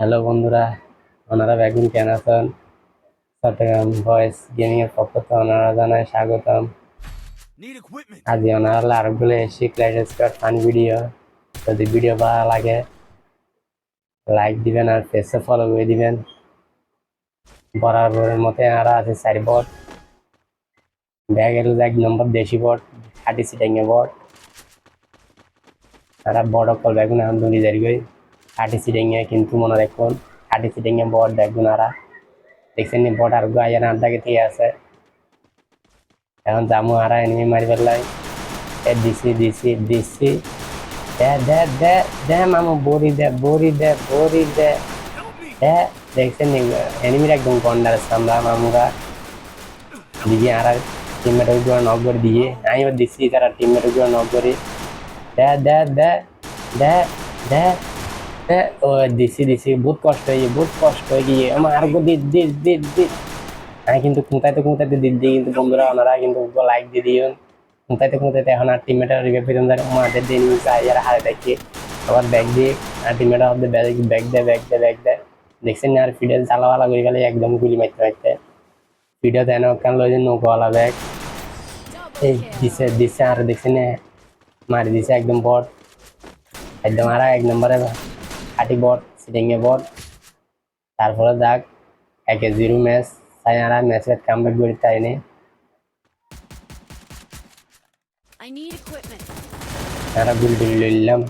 Hello বন্ধুরা, ওনারা ব্যাগুন কেন আছেন? চট্টগ্রাম ভয়েস গেমিং এর পক্ষ থেকে ওনারা জানায় স্বাগতম। আজ ওনারা আরোগুলো এসে ক্লাস স্কোয়াড ফান ভিডিও। যদি ভিডিও ভালো লাগে লাইক দিবেন আর পেজে ফলো করে দিবেন। বরাবরের মতো এনারা আছে 4 বট, ব্যাগের 1 নম্বর দেশি বট, খাটি সিটাঙ্গে বট। তারা বড় কল ব্যাগুন এখন ধরি যাই খাটি সিটাঙ্গে, কিন্তু মনে রাখুন খাটি সিটাঙ্গে বট ব্যাগুন আরা দেখছেন নি বট আর গায়ের আড্ডাকে ঠিক আছে। এখন জামু আরা এনিমি মারি ফেললাই দিছি দিছি দিছি দে দে দে দে মামু বড়ি দে বড়ি দে বড়ি দে দে। দেখছেন নি এনিমির একদম গন্ডার সামলা মামুরা দিকে আর টিমমেটের উপর নক করে দিয়ে আমি এবার দিচ্ছি তারা টিমমেটের উপর নক করে দে দে দে দে দে দে। ও দিছি দিছি বহুত কষ্ট হয়ে গিয়ে আমার আর দিস দিস দিস দিস। আমি কিন্তু খুঁতাইতে দিদি কিন্তু বন্ধুরা ওনারা কিন্তু লাইক দিয়ে দিও। খুঁতাইতে এখন আর টিমমেটার রিভাইভ পেতাম যায় আমাদের দিয়ে নিয়ে চাই আর হারে দেখি আবার ব্যাগ দিয়ে আর টিমমেটার হচ্ছে ব্যাগ দেয় দেখছেন না আর ফিডেল চালাওয়ালা করে গেলে একদম গুলি মারতে ভিডিও দেন কেন লই যে নৌকাওয়ালা ব্যাগ এই দিছে দিছে আর দেখছেন না মারি দিছে একদম বট একদম আর 1 নম্বরে খাটি বট সিটিংয়ে বট। তারপরে যাক 1-0 ম্যাচ তাই আর ম্যাচের কামব্যাক করি তাই নেই তারা গুলি টুলি লইলাম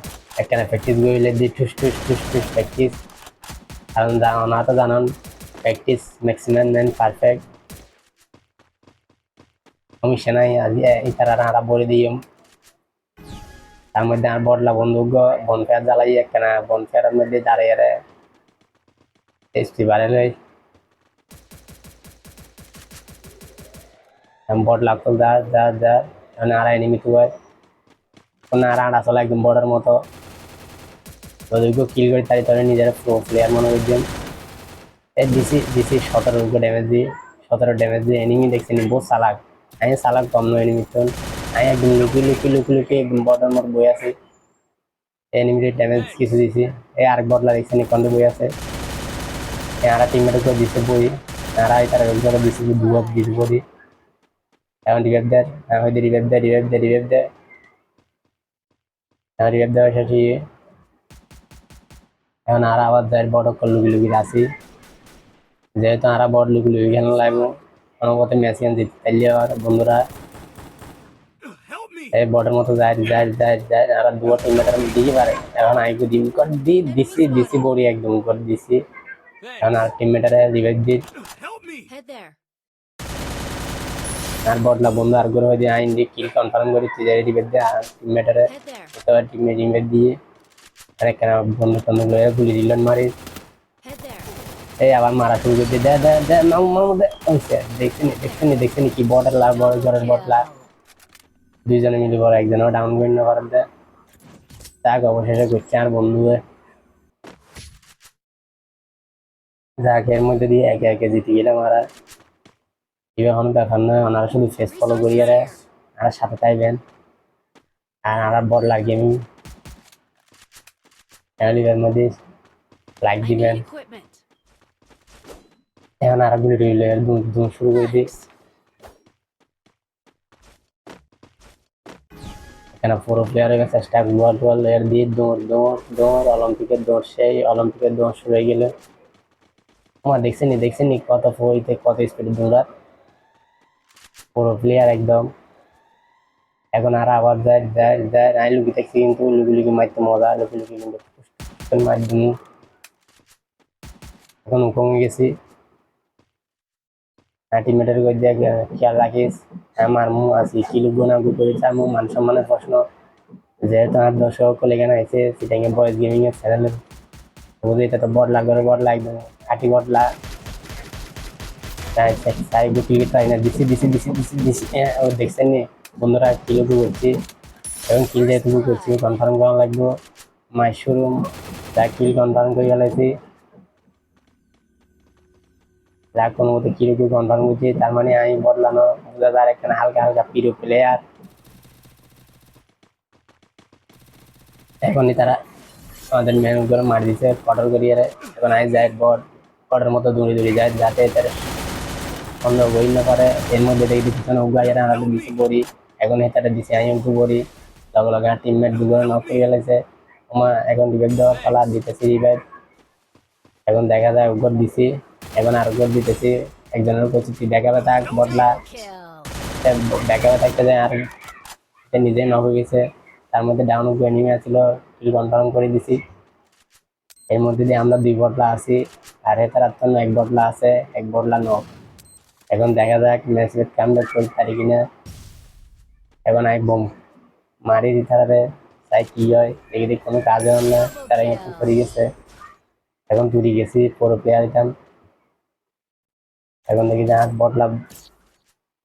একখানে প্র্যাকটিস করলে দি ঠুস ঠুস ঠুস ঠুস প্র্যাকটিস। কারণ ওনা তো জানান প্র্যাকটিস ম্যাক্সিমাম ম্যান পারফেক্ট। সমস্যা নাই আজ এই তারা আরা বলে দিই। তার মধ্যে আর বদলা বন্দুক বনফেয়ার জ্বালাই একখানা বনফেয়ারের মধ্যে দাঁড়িয়ে টেস্টি বাড়ালে বট লাগতো যা যা যা মানে আর এনিমি তো হয় কোনো আর আড়া চলা একদম বর্ডার মতো ওদেরকেও কিল করে তারি তারা নিজের প্রো প্লেয়ার মনে করছেন। এই দিছি 17 ড্যামেজ দিয়ে এনিমি দেখছেন বহুত চালাক। আমি চালাক কম নয় এনিমি তো আমি একদম লুকি একদম বর্ডার মতো বই আছি এনিমির ড্যামেজ কিছু দিছি। এই আরেক বদলা দেখছেন কন্টে বই আছে আর টিমমেট করে দিচ্ছে বই আর তারা দিচ্ছে দুয়ার দিতে বই এখন রিভাইভ দেয় হয়তো রিভাইভ দেয় রিভাইভ দেওয়া শেষে এখন আর আবার দেয় বড় লুকি আসি যেহেতু আর বড় লুকি খেলা লাগবো কোনো মতে ম্যাচিয়ান জিতে চাইলে আর বন্ধুরা এই বটের মতো যায় আর দুয়ার টিমমেটার দিতে পারে। এখন আইকু দিন কর দিছি বড়ি একদম করে দিছি এখন আর টিমমেটারে রিভাইভ দিই আর বদলা বন্ধু আর করে হয়ে আইন দিয়ে কিল কনফার্ম করে রিভাইভ দেয় আর টিমমেটারে টিমে রিভাইভ দিয়ে আরেক বন্ধু টন্ধু লয়ে গুলি দিলেন মারি এই আবার মারা শুরু করতে দে মামু দেখছেন কি বটের লাভ বড় ঘরের বটলা দুইজনে মিলে বড় একজনও ডাউন করে না করেন দেয় তাক অবশেষে করছে আর বন্ধু যাক এর মধ্যে দিয়ে একে একে জিতে গেলাম আর এখন ব্যাপার নয় ওনারা শুধু ফেস ফলো করিয়ে আর সাথে চাইবেন আর আর বদলা গেমিং চ্যানেলের মধ্যে লাইক দিবেন। এখন আর গুলি রইল দুম শুরু করে দিই এখানে পুরো প্লেয়ারের কাছে চেষ্টা গোয়াল এর দিয়ে দৌড় অলিম্পিকের দৌড় সেই অলিম্পিকের দৌড় শুরু হয়ে গেলে আমার দেখছেন কত ফইতে কত স্পিডে দৌড়া পুরো প্লেয়ার একদম। এখন আর আবার যায় নাই লুকি দেখছি কিন্তু লুকি মারতে মজা লুকি কিন্তু মার দিমু এখন কমে গেছি টিমমেটের খেয়াল রাখিস আমার মু আছি কি লুকবো না করে আমার মান সম্মানের প্রশ্ন যেহেতু আমার দর্শক লেখানো হয়েছে সিটাঙ্গে বয়েস গেমিং এর চ্যানেলে বুঝলি এটা তো বদলা একদম খাটি বদলা তাই বুকি তাই না দিছি ও দেখছেন নি বন্ধুরা কিলো করছি এবং কিল যেহেতু করছি কনফার্ম করা লাগবো মাশরুম যা কিল কনফার্ম করে গেলেছি যা কোনো মতো কিলো কনফার্ম করছি তার মানে আমি বদলানো বোঝা যায় এখানে হালকা প্রিয় প্লেয়ার এখনই তারা আমাদের ম্যানেজ করে মার দিছে কটর করিয়ে। এখন আই যায় বট কটের মতো দৌড়ে দৌড়ে যায় যাতে তার অন্য বই না করে। এর মধ্যে দেখি পিছনে উগাইয়ারে আমাদের দিছে বড়ি। এখন হেতাটা দিছে আমি একটু বড়ি লগে লগে আর টিমমেট দুজনে নক হয়ে গেলেছে। ওমা এখন রিভাইভ দেওয়ার পালা দিতেছি রিভাইভ। এখন দেখা যায় উপর দিছি, এখন আর উপর দিতেছি। একজনের করছি তুই দেখাবে থাক বদলা, দেখাবে থাকতে যায় আর সে নিজে নক হয়ে গেছে। তার মধ্যে ডাউন উপরে নেমে আসছিল, কিল কনফার্ম করে দিছি। এর মধ্যে দিয়ে আমরা 2 বটলা আছি আর এটার জন্য 1 বটলা আছে, 1 বটলা নক। এখন দেখা যাক ম্যাচ কামব্যাক করতে পারি কিনা। এখন আই বোম মারি দিতে তাই কি হয় দেখি দেখি কোনো কাজ হয় না, তারা একটু করে গেছে। এখন চুরি গেছি পুরো প্লেয়ার দিতাম। এখন দেখি যে 8 বটলা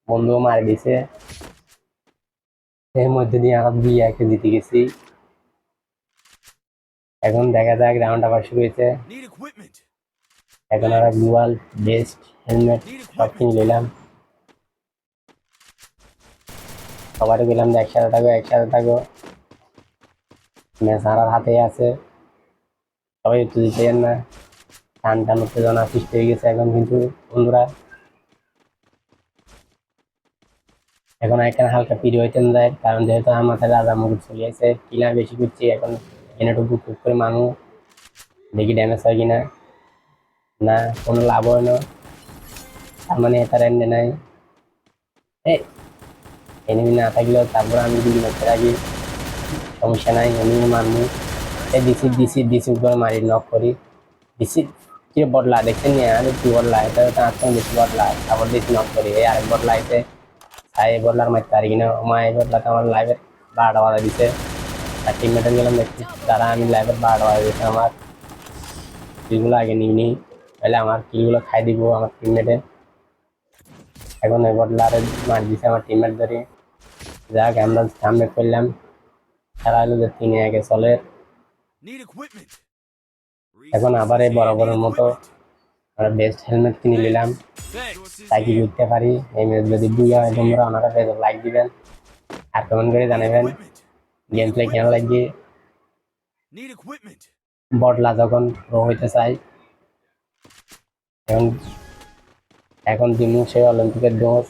বন্ধুও মারি দিছে। এর মধ্যে দিয়ে আমরা 2-1 জিতে গেছি। এখন দেখা যাক রাউন্ড আবার শুরু হয়েছে। এখন আমরা গ্লোবাল বেস্ট হেলমেট সব কিনে নিলাম। সবারই গেলাম যে একসাথে থাকো একসাথে থাকো। ম্যাচ হারার হাতে আছে, সবাই একটু দিতে যান না। টান টান উত্তেজনা সৃষ্টি হয়ে গেছে এখন কিন্তু বন্ধুরা। এখন একটা হালকা পিড়ি হইতেন যায়, কারণ যেহেতু আমার মাথায় রাজা মুকুট চলে আসে, কিনা বেশি করছি। এখন এনেটুকু খুব করে মানু দেখি ড্যামেজ হয় কিনা। না কোনো লাভ হয় না, তার মানে তার এন্ডে নাই। এনিমি না থাকলেও তারপর আমি যদি লক্ষ্য রাখি সমস্যা নাই, এনিমি মারমু। এই ডিসি ডিসি ডিসি উপরে মারি নক করি। ডিসি কি বদলা দেখছেন নি আমি কি বদলা, এটা তো আজকে বেশি বদলা। তারপর ডিসি নক করি, এই আরেক বদলা আইতে তাই এই বদলার মারতে পারি কিনা। মা এই বদলাতে আমার লাইভের 12টা বাধা দিছে। আর টিমমেটের গেলাম দেখছি তারা আমি লাইভের 12টা বাধা দিছে। আমার কিলগুলো আগে নিয়ে নিই, তাহলে আমার কিলগুলো খাই দিব আমার টিমমেটে। এখন এই বদলারে মার দিছে আমার টিমমেট ধরে। যাক আমরা সামনে করলাম, তারা হলো যে 3-1 চলে। এখন আবার এই বরাবরের মতো আমরা বেস্ট হেলমেট কিনে নিলাম, তাই কি করতে পারি। এই ম্যাচ যদি বুঝা হয় তোমরা ওনারা লাইক দিবেন আর কমেন্ট করে জানাবেন গেম প্লে কেমন লাগবে। বটলা যখন প্রো হইতে চাই, এখন এখন দিনু সে অলিম্পিকের দৌড়,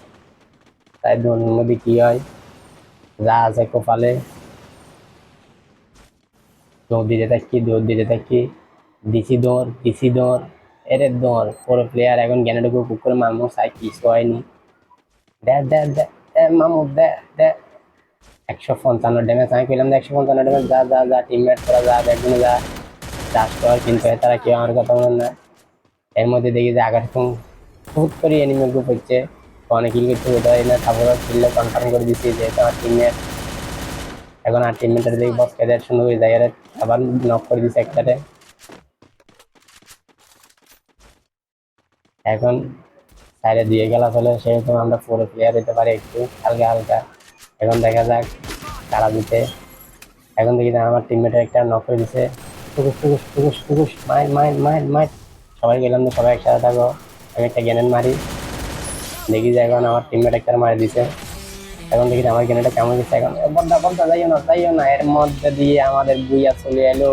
তাই দৌড়ের মধ্যে কি হয় যা আছে কপালে দৌড় দিতে থাকি দিছি দৌড় এর দৌড় পুরো প্লেয়ার। এখন জ্ঞানটুকু কুক করে মামু চাই কিছু হয়নি। দেখ দেখ দেখ মামু দেখ দেখ 155 ড্যামেজ। আমি পেলাম 155 ড্যামেজ। যা যা যা টিমমেট করা যা একজনে যা চাষ কর, কিন্তু তারা কেউ আমার কথা বলেন না। এর মধ্যে দেখি যে আঘাত হুট করে এনিমি গ্রুপ হচ্ছে, অনেক কিল করতে হতে পারি না। তারপর কিলটা কনফার্ম করে দিচ্ছি যেহেতু আমার টিমমেট। এখন আর টিমমেটের দেখি বস কেদের শুরু হয়ে যায়, আবার নক করে দিচ্ছে একটাতে। এখন সাইডে দিয়ে গেলা চলে, সেহেতু আমরা পুরো প্লেয়ার দিতে পারি একটু হালকা হালকা। এখন দেখা যাক কারা দিতে। এখন দেখি আমার টিমমেটের একটা নক করে দিছে। টুকুস টুকুস টুকুস টুকুস মাইট মাইট মাইট মাইট। সবাই গেলাম যে সবাই একসাথে থাকো। আমি একটা গ্যানেট মারি, দেখি যে এখন আমার টিমমেট একটা মারি দিছে। এখন দেখি আমার গ্যানেটটা কেমন গেছে। এখন বন্ধা বন্ধা যাইও না। এর মধ্যে দিয়ে আমাদের বুইয়া চলে এলো।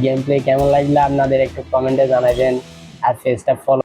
গেম প্লে কেমন লাগলো আপনাদের একটু কমেন্টে জানাবেন আর পেজটা ফলো